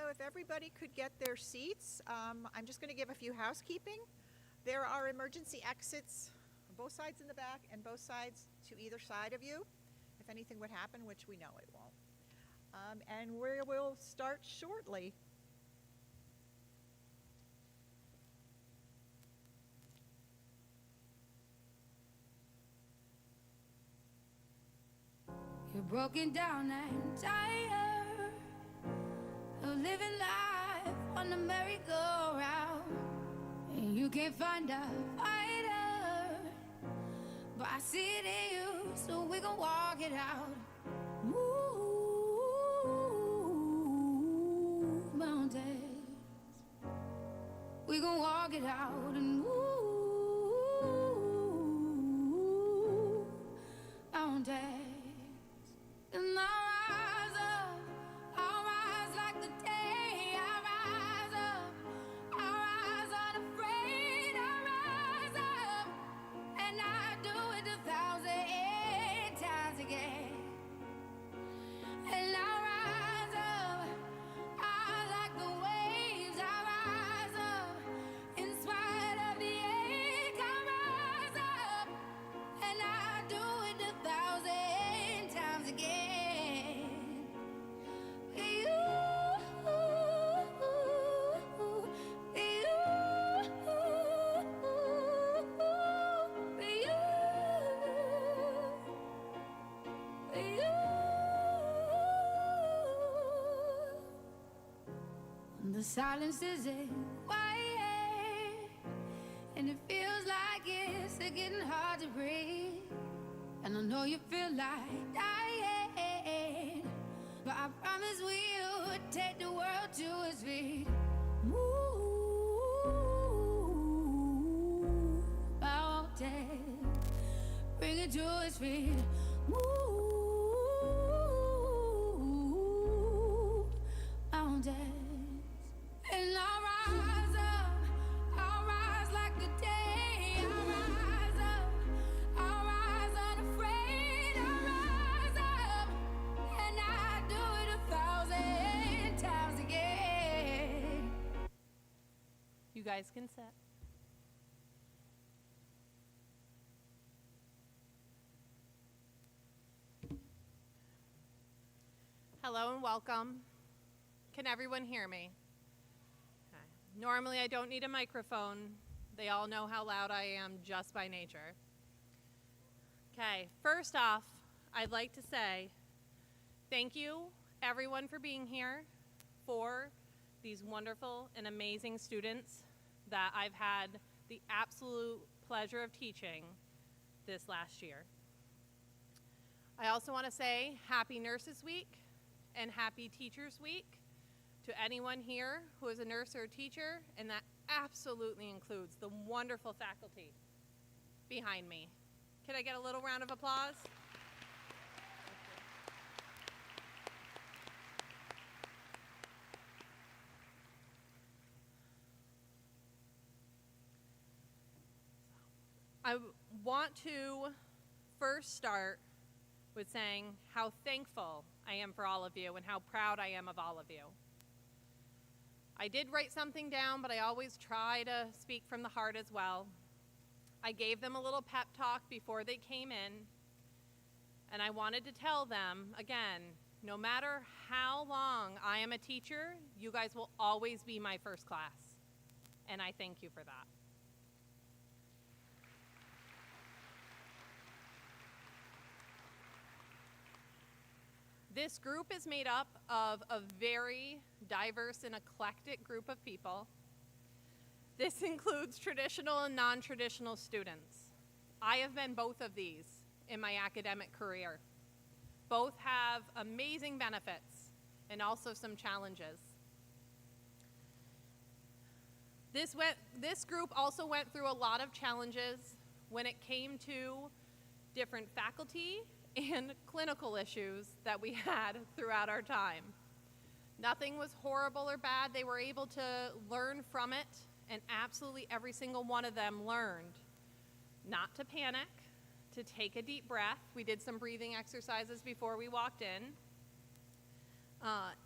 So if everybody could get their seats, I'm just going to give a few housekeeping. There are emergency exits on both sides in the back and both sides to either side of you, if anything would happen, which we know it won't. And we will start shortly. You're broken down and tired of living life on the merry-go-round, and you can't find a fighter, but I see it in you, so we gon' walk it out. Move mountains, we gon' walk it out and move mountains. And I'll rise like the day. I'll rise unafraid. I'll rise up, and I do it 1,000 times again. And I'll rise up, I like the waves. I'll rise up, in spite of the ache. I'll rise up, and I do it 1,000 times again. The silence isn't quiet, and it feels like it's getting hard to breathe. And I know you feel like dying, but I promise we'll take the world to its feet. Move mountains, bring it to its feet. Move mountains. And I'll rise up, I'll rise like the day. I'll rise up, I'll rise unafraid. I'll rise up, and I do it 1,000 times again. You guys can sit. Hello and welcome. Can everyone hear me? Normally I don't need a microphone. They all know how loud I am just by nature. Okay, first off, I'd like to say thank you everyone for being here, for these wonderful and amazing students that I've had the absolute pleasure of teaching this last year. I also want to say Happy Nurses Week and Happy Teachers Week to anyone here who is a nurse or a teacher, and that absolutely includes the wonderful faculty behind me. Can I get a little round of applause? I want to first start with saying how thankful I am for all of you and how proud I am of all of you. I did write something down, but I always try to speak from the heart as well. I gave them a little pep talk before they came in, and I wanted to tell them, again, no matter how long I am a teacher, you guys will always be my first class, and I thank you for that. This group is made up of a very diverse and eclectic group of people. This includes traditional and non-traditional students. I have been both of these in my academic career. Both have amazing benefits and also some challenges. This group also went through a lot of challenges when it came to different faculty and clinical issues that we had throughout our time. Nothing was horrible or bad. They were able to learn from it, and absolutely every single one of them learned not to panic, to take a deep breath. We did some breathing exercises before we walked in.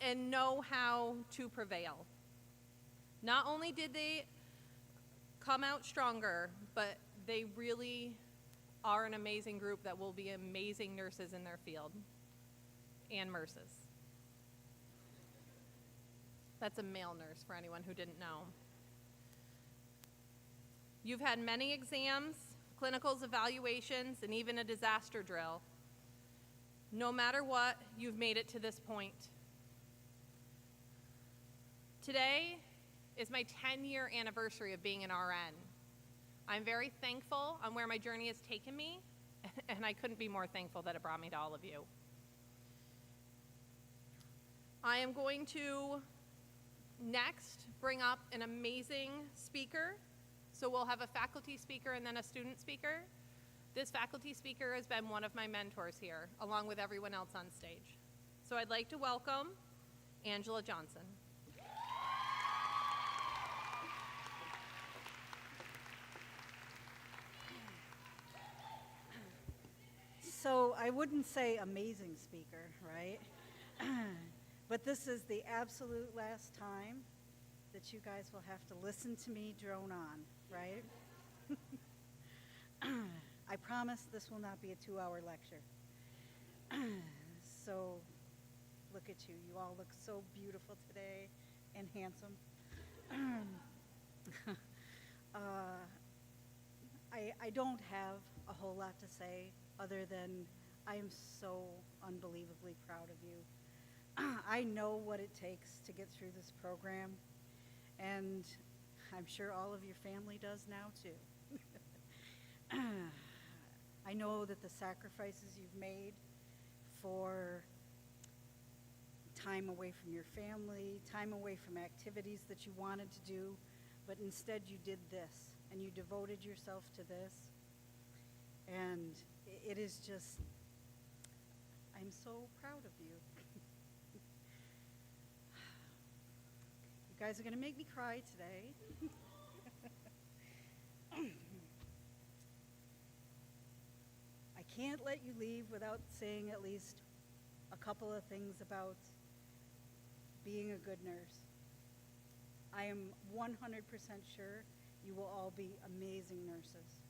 and know how to prevail. Not only did they come out stronger, but they really are an amazing group that will be amazing nurses in their field and nurses. That's a male nurse for anyone who didn't know. You've had many exams, clinicals, evaluations, and even a disaster drill. No matter what, you've made it to this point. Today is my 10-year anniversary of being an RN. I'm very thankful on where my journey has taken me, and I couldn't be more thankful that it brought me to all of you. I am going to next bring up an amazing speaker. So we'll have a faculty speaker and then a student speaker. This faculty speaker has been one of my mentors here, along with everyone else on stage. So I'd like to welcome Angela Johnson. So I wouldn't say amazing speaker, right? But this is the absolute last time that you guys will have to listen to me drone on, right? I promise this will not be a 2-hour lecture. So look at you. You all look so beautiful today and handsome. I don't have a whole lot to say other than I am so unbelievably proud of you. I know what it takes to get through this program, and I'm sure all of your family does now too. I know that the sacrifices you've made for time away from your family, time away from activities that you wanted to do, but instead you did this, and you devoted yourself to this, and it is just, I'm so proud of you. You guys are going to make me cry today. I can't let you leave without saying at least a couple of things about being a good nurse. I am 100% sure you will all be amazing nurses.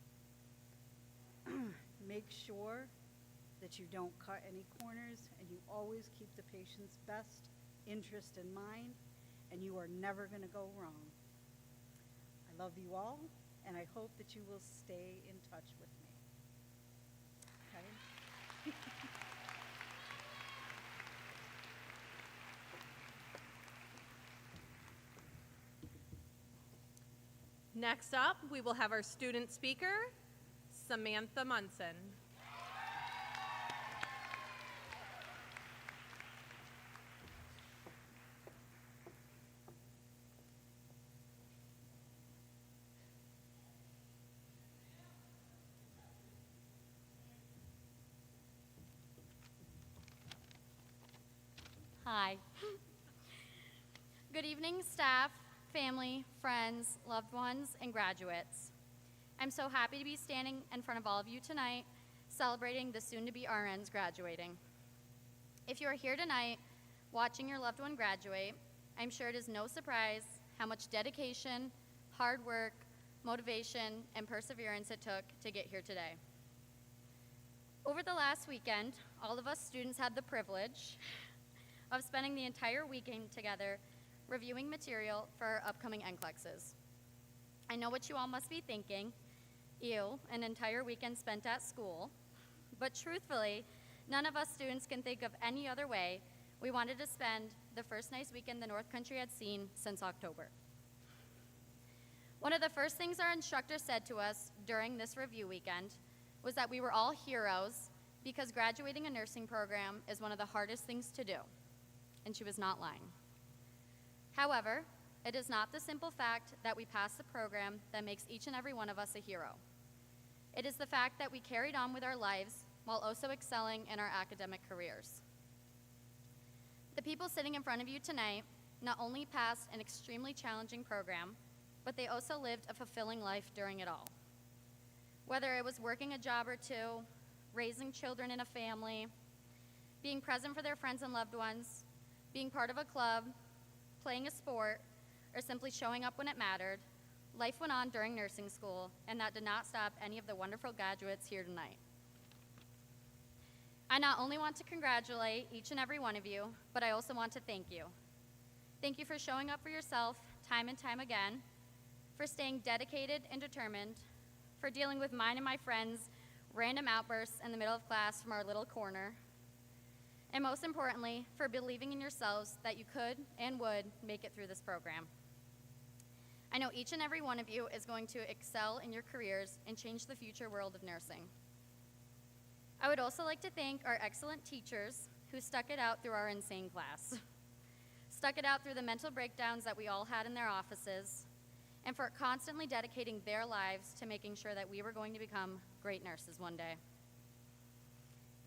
Make sure that you don't cut any corners and you always keep the patient's best interest in mind, and you are never going to go wrong. I love you all, and I hope that you will stay in touch with me. Okay? Next up, we will have our student speaker, Samantha Munson. Hi. Good evening, staff, family, friends, loved ones, and graduates. I'm so happy to be standing in front of all of you tonight, celebrating the soon-to-be RNs graduating. If you are here tonight watching your loved one graduate, I'm sure it is no surprise how much dedication, hard work, motivation, and perseverance it took to get here today. Over the last weekend, all of us students had the privilege of spending the entire weekend together reviewing material for our upcoming NCLEXs. I know what you all must be thinking, ew, an entire weekend spent at school, but truthfully, none of us students can think of any other way we wanted to spend the first nice weekend the North Country had seen since October. One of the first things our instructor said to us during this review weekend was that we were all heroes because graduating a nursing program is one of the hardest things to do. And she was not lying. However, it is not the simple fact that we passed the program that makes each and every one of us a hero. It is the fact that we carried on with our lives while also excelling in our academic careers. The people sitting in front of you tonight not only passed an extremely challenging program, but they also lived a fulfilling life during it all. Whether it was working a job or two, raising children in a family, being present for their friends and loved ones, being part of a club, playing a sport, or simply showing up when it mattered, life went on during nursing school, and that did not stop any of the wonderful graduates here tonight. I not only want to congratulate each and every one of you, but I also want to thank you. Thank you for showing up for yourself time and time again, for staying dedicated and determined, for dealing with mine and my friends' random outbursts in the middle of class from our little corner, and most importantly, for believing in yourselves that you could and would make it through this program. I know each and every one of you is going to excel in your careers and change the future world of nursing. I would also like to thank our excellent teachers who stuck it out through our insane class, stuck it out through the mental breakdowns that we all had in their offices, and for constantly dedicating their lives to making sure that we were going to become great nurses one day.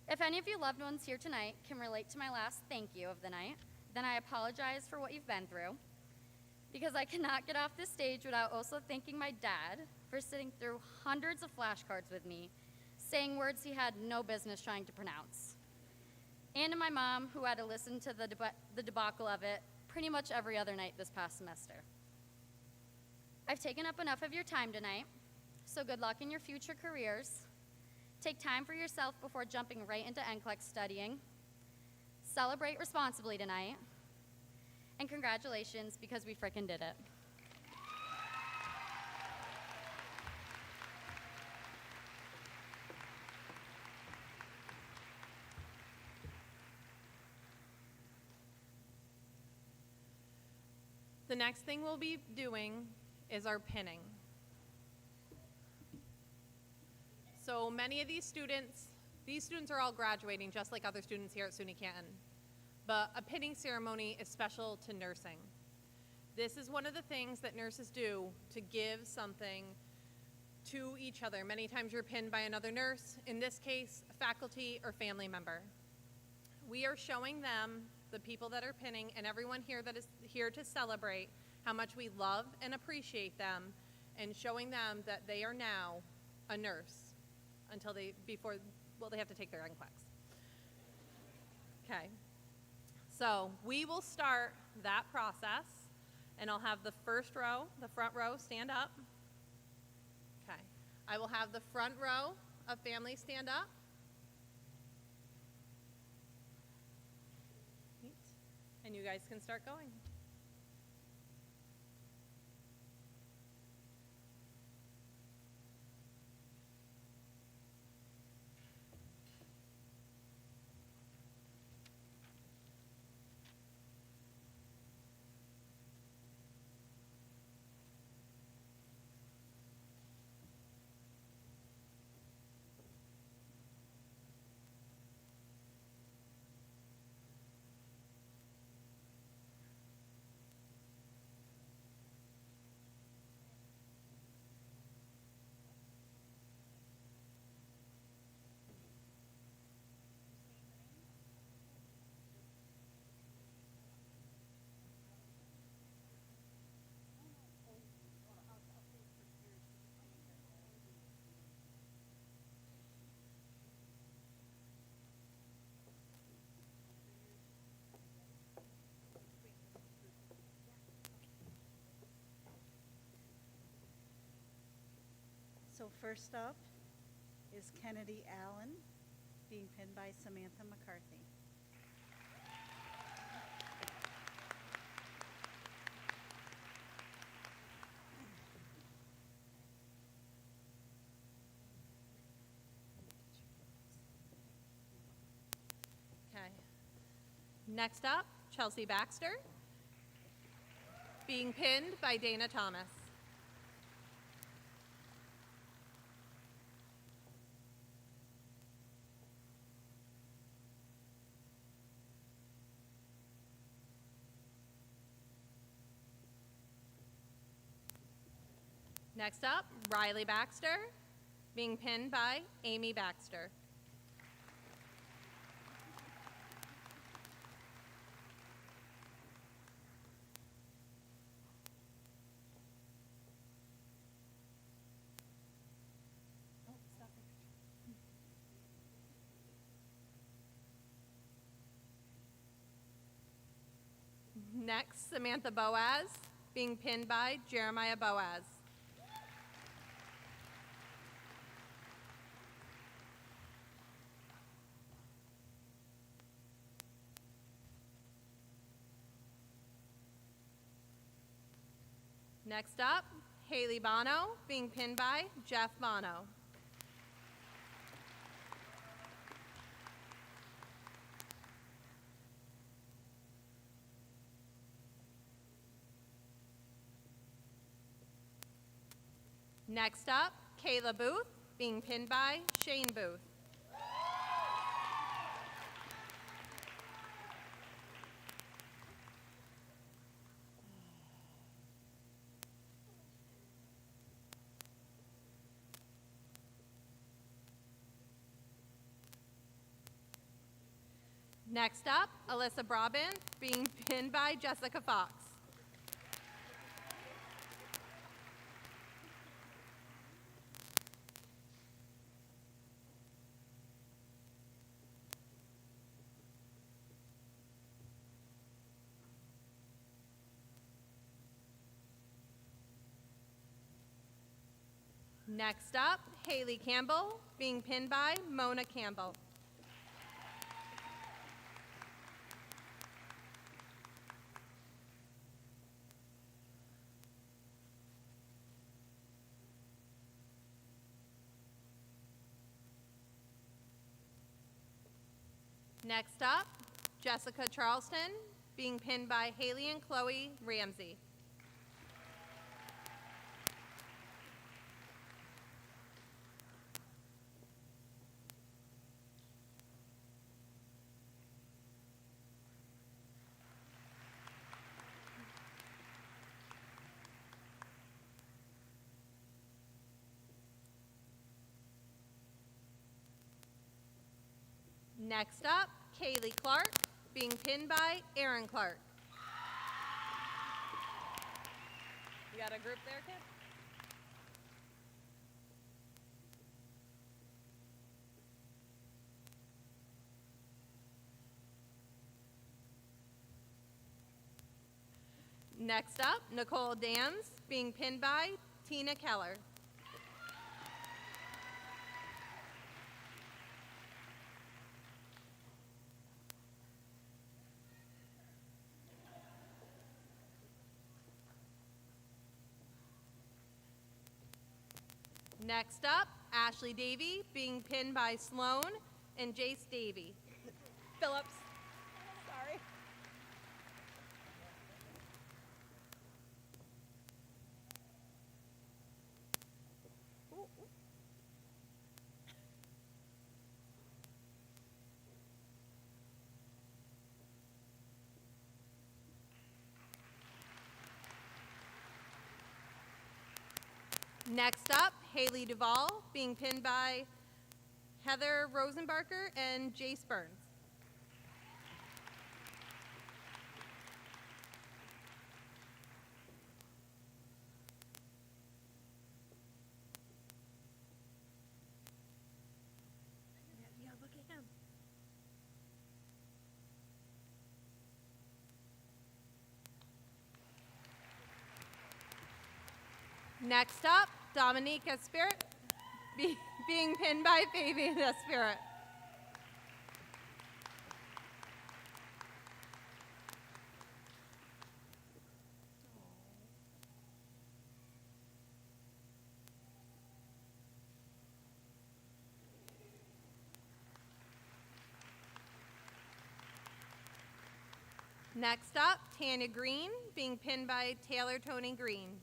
If any of you loved ones here tonight can relate to my last thank you of the night, then I apologize for what you've been through, because I cannot get off this stage without also thanking my dad for sitting through hundreds of flashcards with me, saying words he had no business trying to pronounce. And to my mom, who had to listen to the debacle of it pretty much every other night this past semester. I've taken up enough of your time tonight, so good luck in your future careers. Take time for yourself before jumping right into NCLEX studying. Celebrate responsibly tonight. And congratulations, because we frickin' did it. The next thing we'll be doing is our pinning. So many of these students are all graduating just like other students here at SUNY Canton. But a pinning ceremony is special to nursing. This is one of the things that nurses do to give something to each other. Many times you're pinned by another nurse, in this case, a faculty or family member. We are showing them, the people that are pinning, and everyone here that is here to celebrate how much we love and appreciate them, and showing them that they are now a nurse until they have to take their NCLEX. Okay. So we will start that process, and I'll have the front row stand up. Okay. I will have the front row of families stand up. Neat. And you guys can start going. So first up is Kennedy Allen, being pinned by Samantha McCarthy. Okay. Next up, Chelsea Baxter, being pinned by Dana Thomas. Next up, Riley Baxter, being pinned by Amy Baxter. Samantha Boaz, being pinned by Jeremiah Boaz. Next up, Haley Bono, being pinned by Jeff Bono. Next up, Kayla Booth, being pinned by Shane Booth. Next up, Alyssa Brabant, being pinned by Jessica Fox. Next up, Haley Campbell, being pinned by Mona Campbell. Next up, Jessica Charleston, being pinned by Haley and Chloe Ramsey. Next up, Kaylee Clark, being pinned by Aaron Clark. You got a group there, kid? Next up, Nicole Dans, being pinned by Tina Keller. Next up, Ashley Davey, being pinned by Sloan and Jace Davey. Phillips. Sorry. Next up, Haley Duvall, being pinned by Heather Rosenbarker and Jace Burns. Yeah, look at him. Next up, Dominique Espirit, being pinned by Fabian Espirit. Next up, Tanya Green, being pinned by Taylor Tony Green.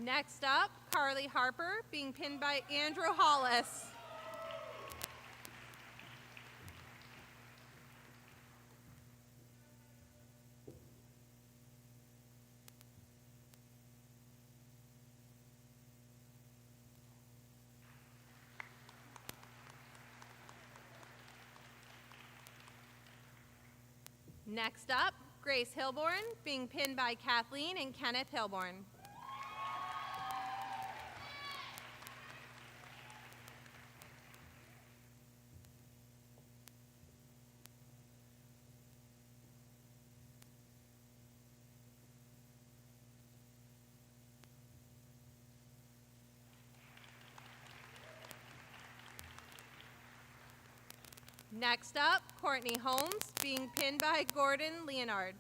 Next up, Carly Harper, being pinned by Andrew Hollis. Next up, Grace Hilborn, being pinned by Kathleen and Kenneth Hilborn. Next up, Courtney Holmes, being pinned by Gordon Leonard.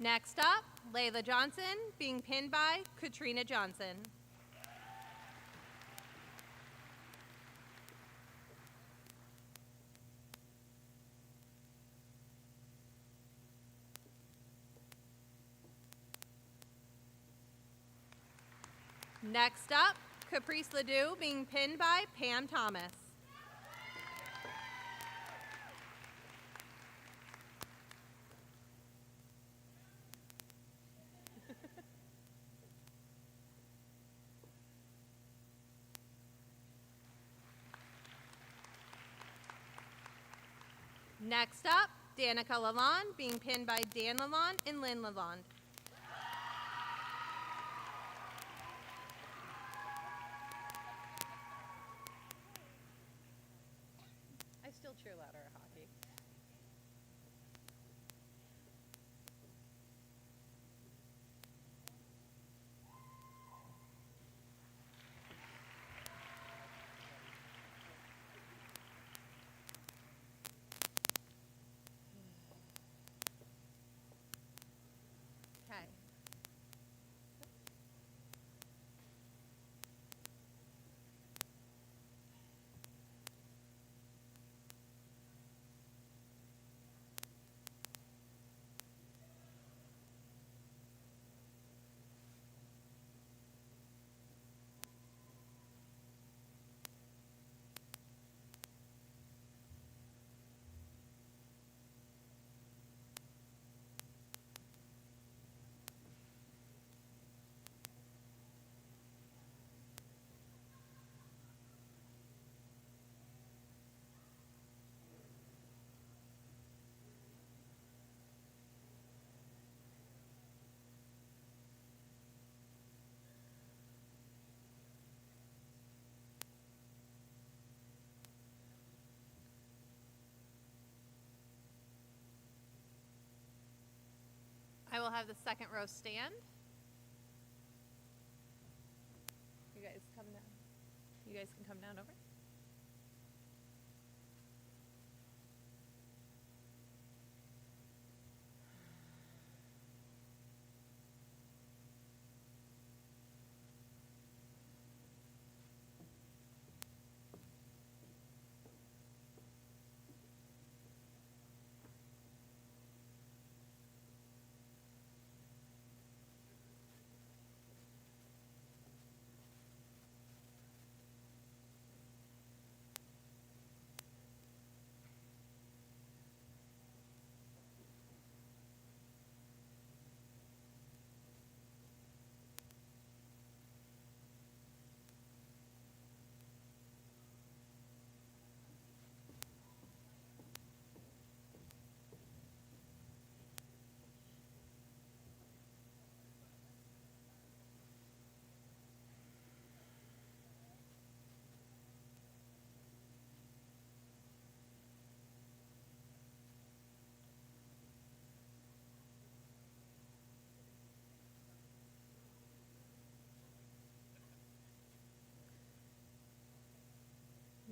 Next up, Layla Johnson, being pinned by Katrina Johnson. Next up, Caprice Ledoux, being pinned by Pam Thomas. Next up, Danica Lalonde, being pinned by Dan Lalonde and Lynn Lalonde. I still cheer louder at hockey. Okay. I will have the second row stand. You guys come down. You guys can come down over.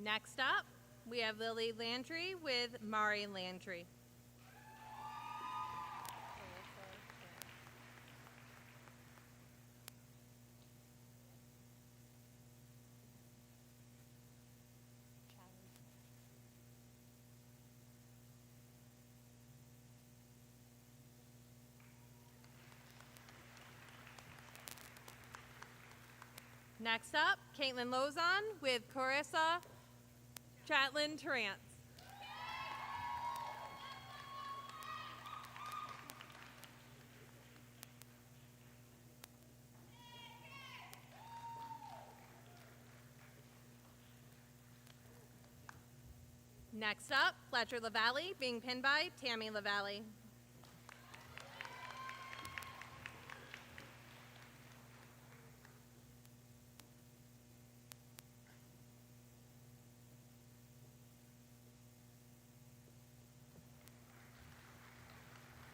Next up, we have Lily Landry with Mari Landry. Next up, Caitlin Lozon with Carissa Chatlin Terrance. Next up, Fletcher LaValle being pinned by Tammy LaValle.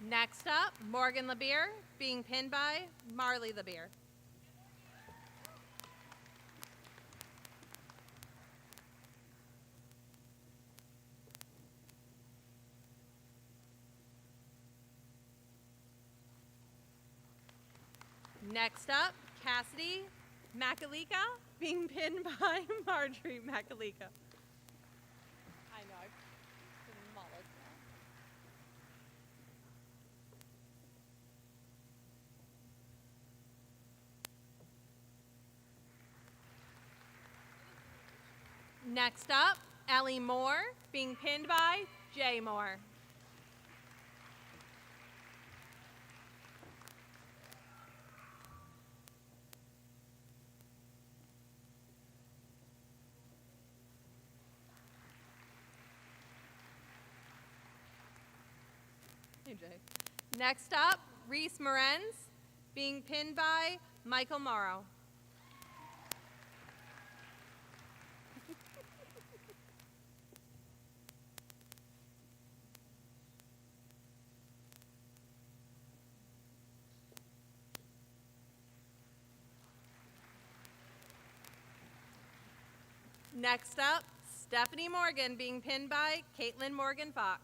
Next up, Morgan LeBeer being pinned by Marley LeBeer. Next up, Cassidy Makalika being pinned by Marjorie Makalika. I know, I've demolished that. Next up, Ellie Moore being pinned by Jay Moore. Hey, Jay. Next up, Reese Morenz being pinned by Michael Morrow. Next up, Stephanie Morgan being pinned by Caitlin Morgan Fox.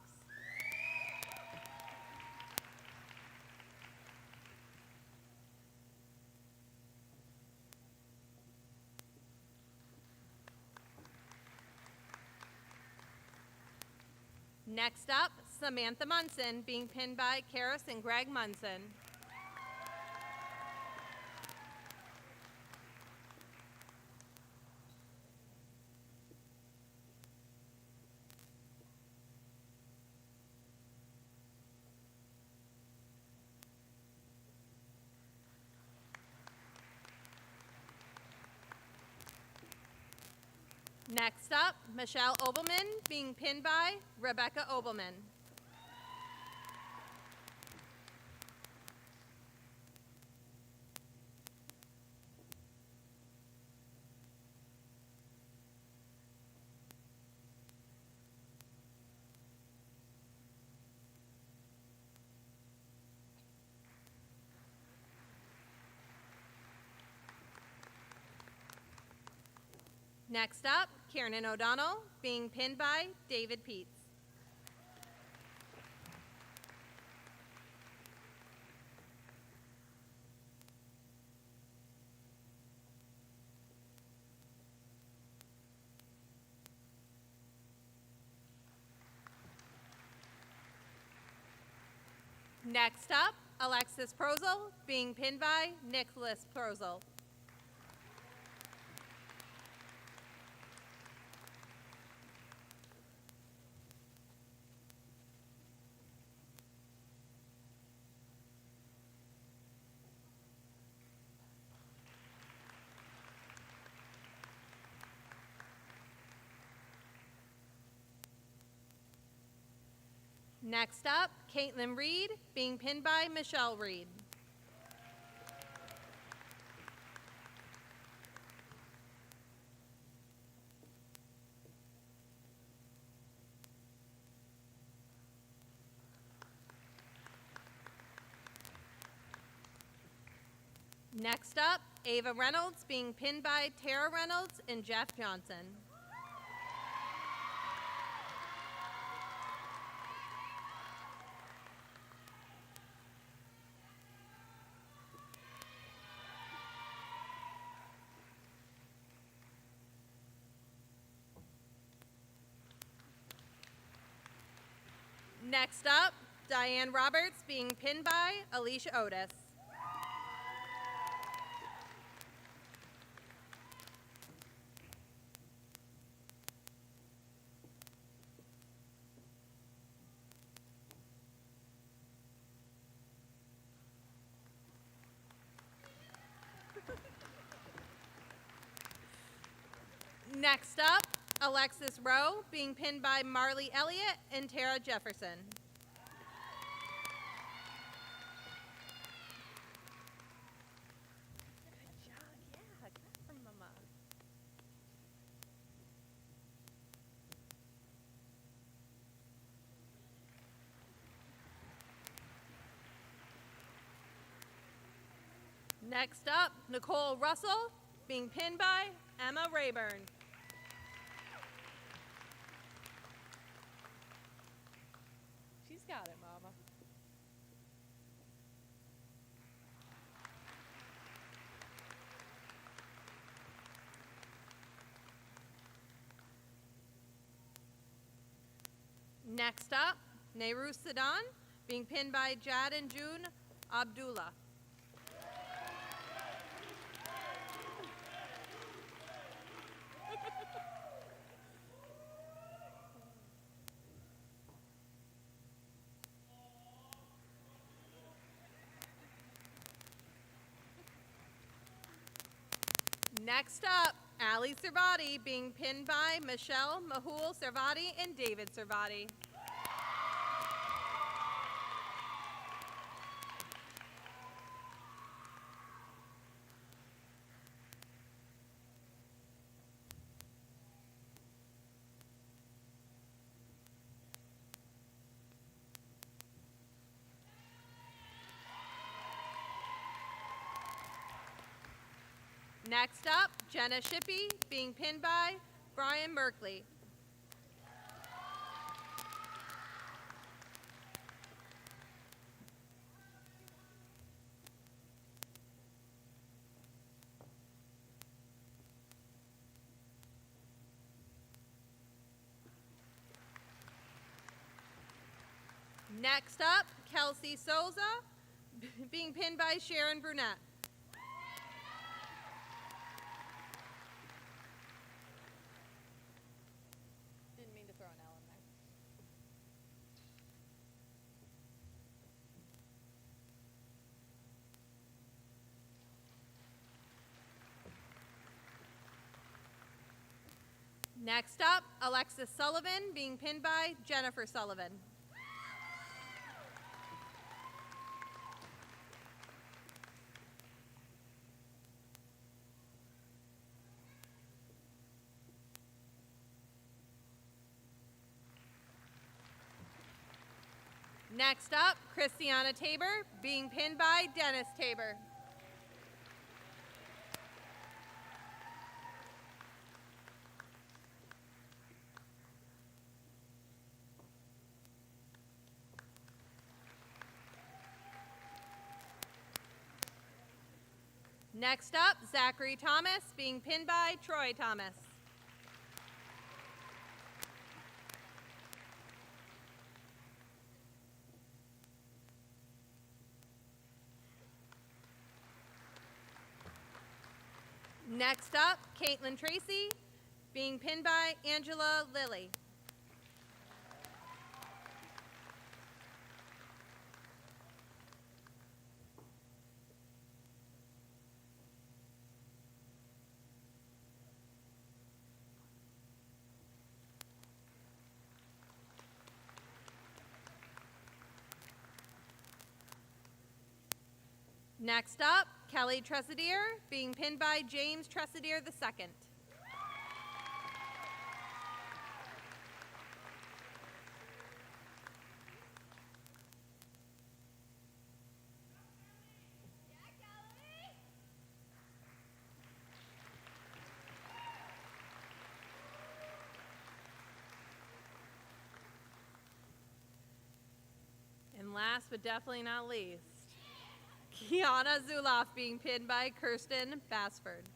Next up, Samantha Munson being pinned by Karis and Greg Munson. Next up, Michelle Obelman being pinned by Rebecca Obelman. Next up, Kiernan O'Donnell being pinned by David Peets. Next up, Alexis Prozel being pinned by Nicholas Prozel. Next up, Caitlin Reed being pinned by Michelle Reed. Next up, Ava Reynolds being pinned by Tara Reynolds and Jeff Johnson. Next up, Diane Roberts being pinned by Alicia Otis. Next up, Alexis Rowe, being pinned by Marley Elliott and Tara Jefferson. Good job. Yeah, clap for Mama. Next up, Nicole Russell, being pinned by Emma Rayburn. She's got it, Mama. Next up, Nehru Sadan, being pinned by Jad and June Abdullah. Next up, Ali Servati, being pinned by Michelle Mahul Servati and David Servati. Next up, Jenna Shippey, being pinned by Brian Merkley. Next up, Kelsey Souza, being pinned by Sharon Brunette. Didn't mean to throw an L in there. Next up, Alexis Sullivan, being pinned by Jennifer Sullivan. Next up, Christiana Tabor, being pinned by Dennis Tabor. Next up, Zachary Thomas, being pinned by Troy Thomas. Next up, Caitlin Tracy, being pinned by Angela Lilly. Next up, Kelly Tressadier, being pinned by James Tressadier II. And last but definitely not least, Kiana Zuloff, being pinned by Kirsten Bassford.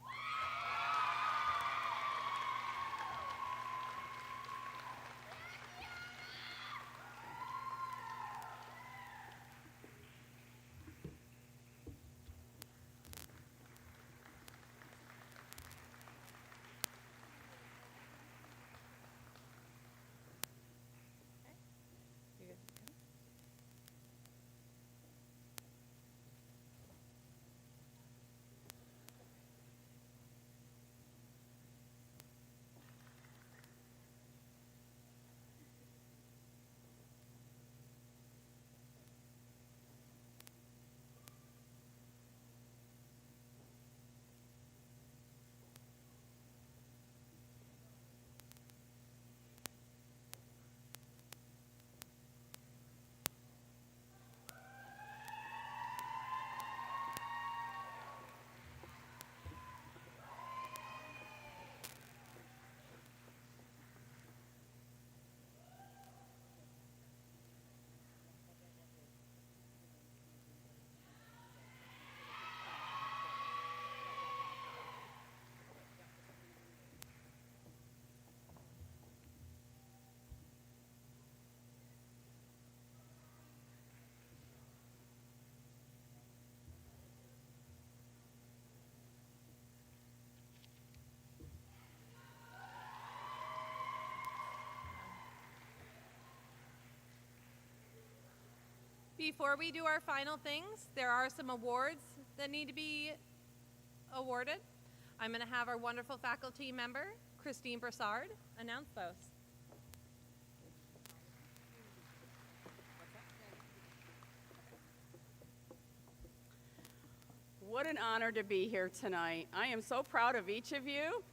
Before we do our final things, there are some awards that need to be awarded. I'm going to have our wonderful faculty member, Christine Brassard, announce those. What an honor to be here tonight. I am so proud of each of you.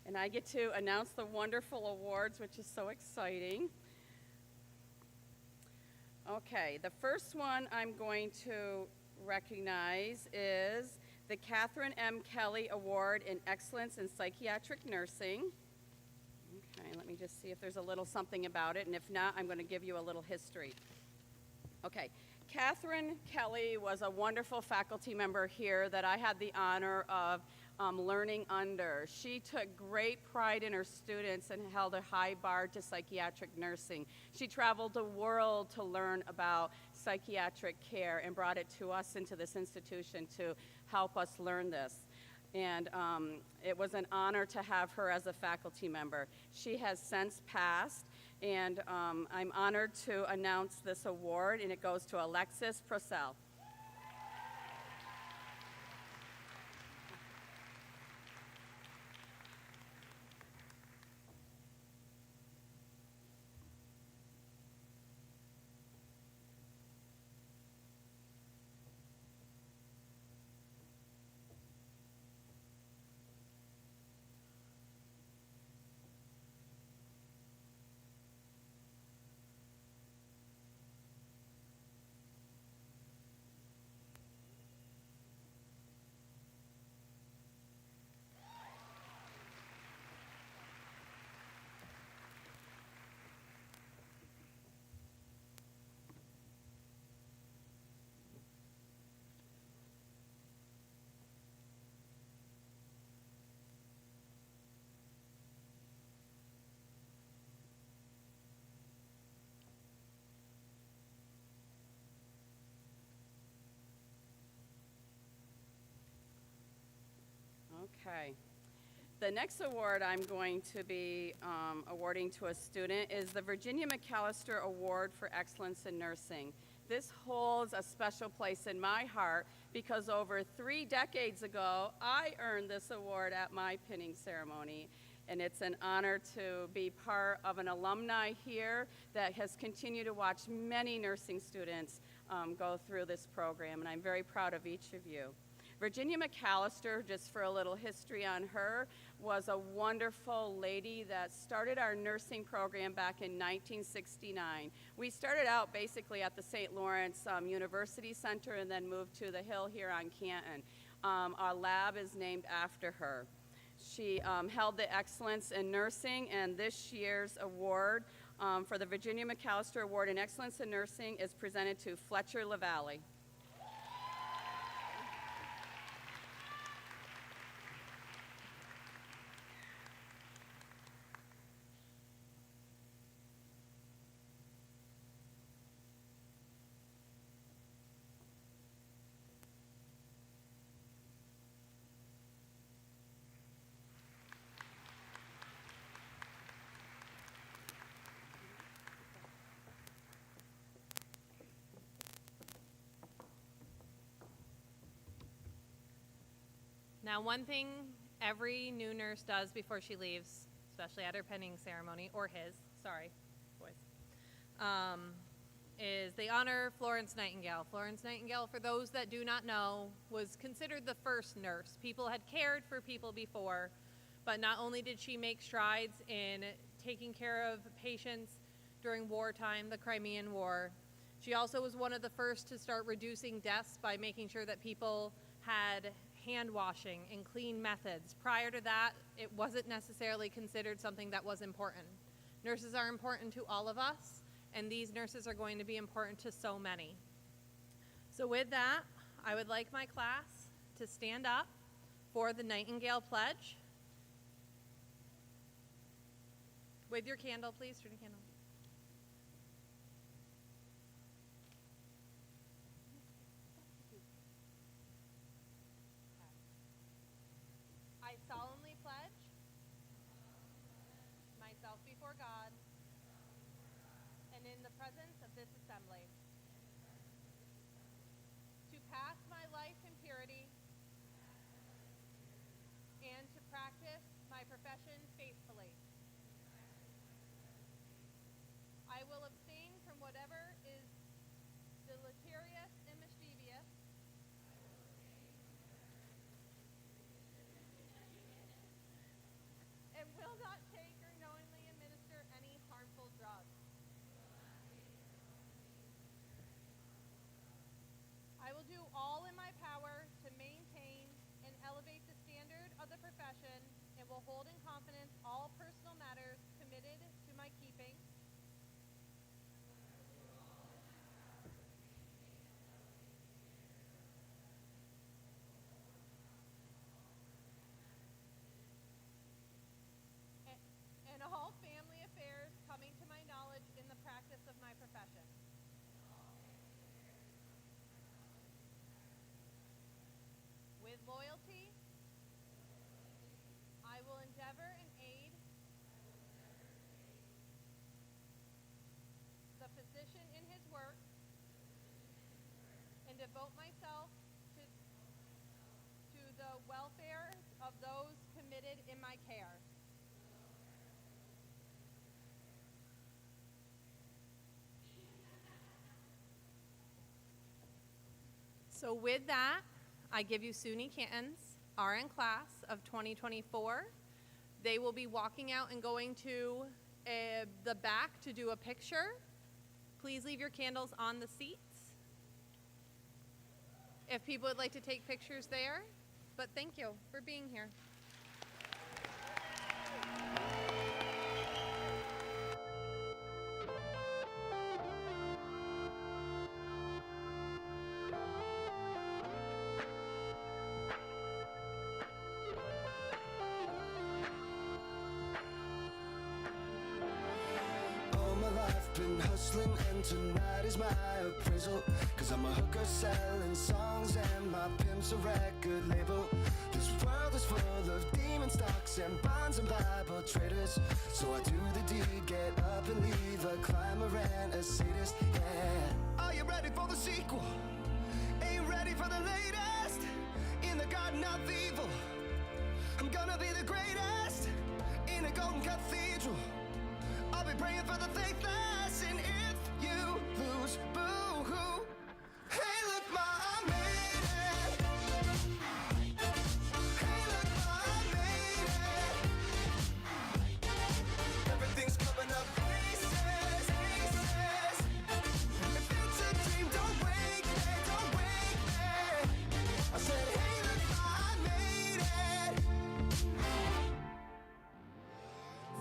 And I get to announce the wonderful awards, which is so exciting. Okay, the first one I'm going to recognize is the Catherine M. Kelly Award in Excellence in Psychiatric Nursing. Okay, let me just see if there's a little something about it, and if not, I'm going to give you a little history. Okay, Catherine Kelly was a wonderful faculty member here that I had the honor of learning under. She took great pride in her students and held a high bar to psychiatric nursing. She traveled the world to learn about psychiatric care and brought it to us into this institution to help us learn this. And it was an honor to have her as a faculty member. She has since passed, and I'm honored to announce this award, and it goes to Alexis Prosel. Okay. The next award I'm going to be awarding to a student is the Virginia McAllister Award for Excellence in Nursing. This holds a special place in my heart because over 3 decades ago, I earned this award at my pinning ceremony. And it's an honor to be part of an alumni here that has continued to watch many nursing students go through this program, and I'm very proud of each of you. Virginia McAllister, just for a little history on her, was a wonderful lady that started our nursing program back in 1969. We started out basically at the St. Lawrence University Center and then moved to the Hill here on Canton. Our lab is named after her. She held the Excellence in Nursing, and this year's award for the Virginia McAllister Award in Excellence in Nursing is presented to Fletcher LaValle. Now, one thing every new nurse does before she leaves, especially at her pinning ceremony, or his, sorry, boys, is they honor Florence Nightingale. Florence Nightingale, for those that do not know, was considered the first nurse. People had cared for people before, but not only did she make strides in taking care of patients during wartime, the Crimean War, she also was one of the first to start reducing deaths by making sure that people had hand washing and clean methods. Prior to that, it wasn't necessarily considered something that was important. Nurses are important to all of us, and these nurses are going to be important to so many. So with that, I would like my class to stand up for the Nightingale Pledge. With your candle, please, turn your candle. I solemnly pledge myself before God and in the presence of this assembly my keeping. And all family affairs coming to my knowledge in the practice of my profession. With loyalty, I will endeavor and aid the physician in his work and devote myself to the welfare of those committed in my care. So with that, I give you SUNY Canton's RN class of 2024. They will be walking out and going to the back to do a picture. Please leave your candles on the seats if people would like to take pictures there. But thank you for being here. All my life been hustling and tonight is my appraisal. Cause I'm a hooker selling songs and my pimp's a record label. This world is full of demon stocks and bonds and Bible traders. So I do the deed, get up and leave a climber and a sadist, yeah. Are you ready for the sequel? Ain't ready for the latest? In the garden of evil, I'm gonna be the greatest in a golden cathedral. I'll be praying for the faithless, and if you lose, boo-hoo. Hey, look, ma, I made it. Hey, look, ma, I made it. Everything's coming up aces, aces. If it's a dream, don't wake me, don't wake me. I said, hey, look, ma, I made it.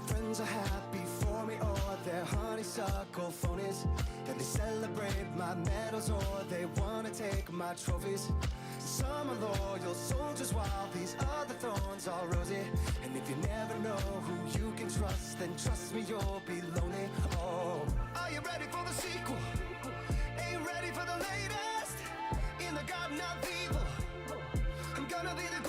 Friends are happy for me, or they're honeysuckle phonies. Then they celebrate my medals, or they wanna take my trophies. Some are loyal soldiers, while these other thorns are rosy. And if you never know who you can trust, then trust me, you'll be lonely. Oh, are you ready for the sequel? Ain't ready for the latest in the garden of evil. I'm gonna be the